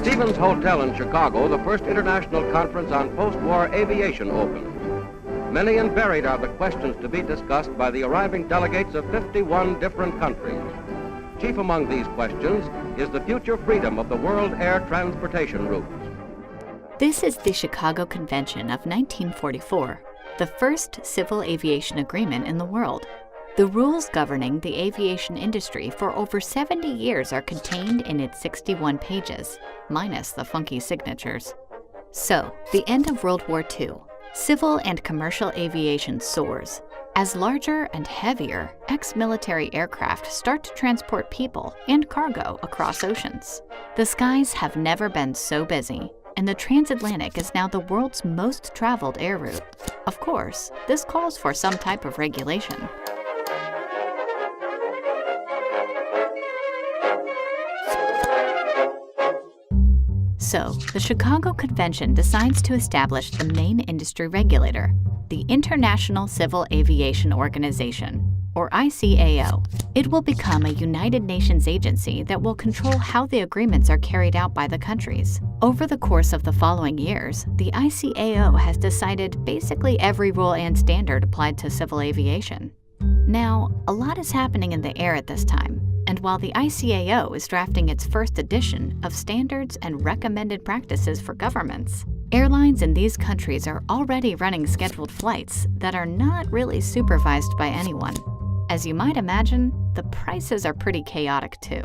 Stevens Hotel in Chicago, the first international conference on post-war aviation opened. Many and varied are the questions to be discussed by the arriving delegates of 51 different countries. Chief among these questions is the future freedom of the world air transportation routes. This is the Chicago Convention of 1944, the first civil aviation agreement in the world. The rules governing the aviation industry for over 70 years are contained in its 61 pages, minus the funky signatures. So, the end of World War II, civil and commercial aviation soars, as larger and heavier ex-military aircraft start to transport people and cargo across oceans. The skies have never been so busy, and the transatlantic is now the world's most traveled air route. Of course, this calls for some type of regulation. So, the Chicago Convention decides to establish the main industry regulator, the International Civil Aviation Organization, or ICAO. It will become a United Nations agency that will control how the agreements are carried out by the countries. Over the course of the following years, the ICAO has decided basically every rule and standard applied to civil aviation. Now, a lot is happening in the air at this time, and while the ICAO is drafting its first edition of standards and recommended practices for governments, airlines in these countries are already running scheduled flights that are not really supervised by anyone. As you might imagine, the prices are pretty chaotic too.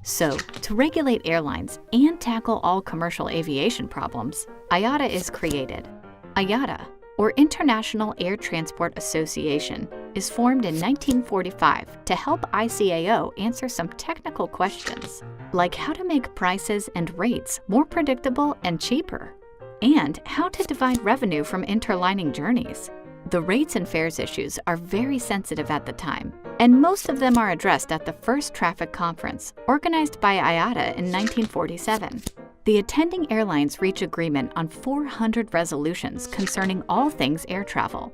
So, to regulate airlines and tackle all commercial aviation problems, IATA is created. IATA, or International Air Transport Association, is formed in 1945 to help ICAO answer some technical questions, like how to make prices and rates more predictable and cheaper, and how to divide revenue from interlining journeys. The rates and fares issues are very sensitive at the time, and most of them are addressed at the first traffic conference, organized by IATA in 1947. The attending airlines reach agreement on 400 resolutions concerning all things air travel: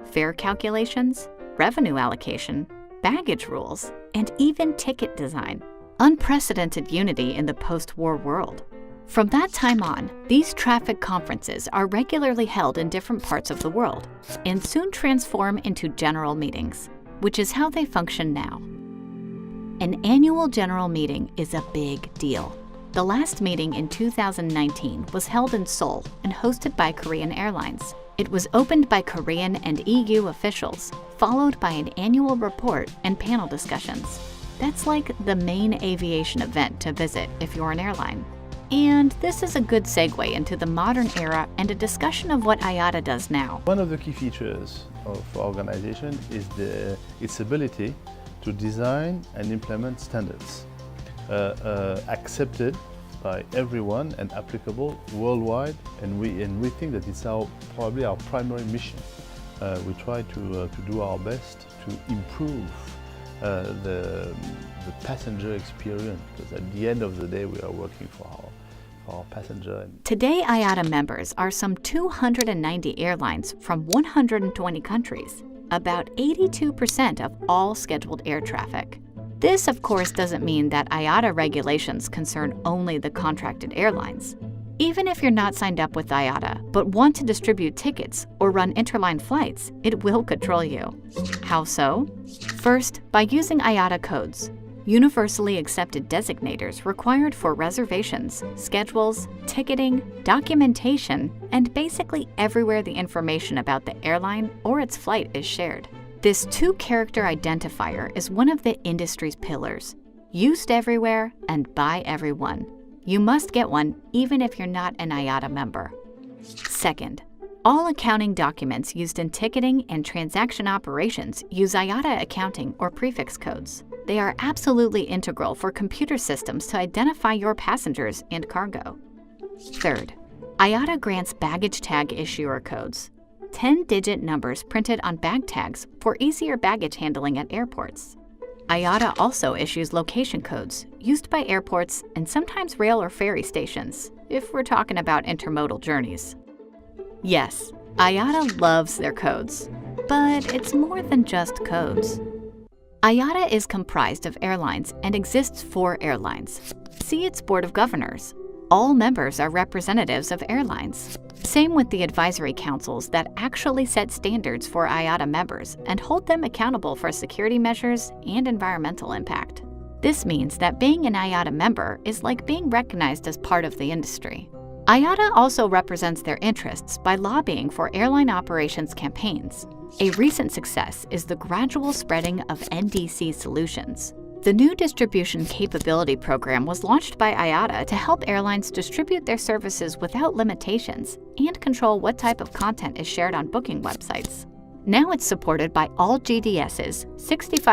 fare calculations, revenue allocation, baggage rules, and even ticket design. Unprecedented unity in the post-war world. From that time on, these traffic conferences are regularly held in different parts of the world and soon transform into general meetings, which is how they function now. An annual general meeting is a big deal. The last meeting in 2019 was held in Seoul and hosted by Korean Airlines. It was opened by Korean and EU officials, followed by an annual report and panel discussions. That's like the main aviation event to visit if you're an airline. And this is a good segue into the modern era and a discussion of what IATA does now. One of the key features of our organization is its ability to design and implement standards accepted by everyone and applicable worldwide, and we think that it's probably our primary mission. We try to do our best to improve the passenger experience, because at the end of the day we are working for our passenger. Today, IATA members are some 290 airlines from 120 countries, about 82% of all scheduled air traffic. This, of course, doesn't mean that IATA regulations concern only the contracted airlines. Even if you're not signed up with IATA, but want to distribute tickets or run interline flights, it will control you. How so? First, by using IATA codes, universally accepted designators required for reservations, schedules, ticketing, documentation, and basically everywhere the information about the airline or its flight is shared. This two-character identifier is one of the industry's pillars, used everywhere and by everyone. You must get one even if you're not an IATA member. Second, all accounting documents used in ticketing and transaction operations use IATA accounting or prefix codes. They are absolutely integral for computer systems to identify your passengers and cargo. Third, IATA grants baggage tag issuer codes, 10-digit numbers printed on bag tags for easier baggage handling at airports. IATA also issues location codes used by airports and sometimes rail or ferry stations, if we're talking about intermodal journeys. Yes, IATA loves their codes, but it's more than just codes. IATA is comprised of airlines and exists for airlines. See its Board of Governors. All members are representatives of airlines. Same with the advisory councils that actually set standards for IATA members and hold them accountable for security measures and environmental impact. This means that being an IATA member is like being recognized as part of the industry. IATA also represents their interests by lobbying for airline operations campaigns. A recent success is the gradual spreading of NDC solutions. The new Distribution Capability Program was launched by IATA to help airlines distribute their services without limitations and control what type of content is shared on booking websites. Now it's supported by all GDSs, 65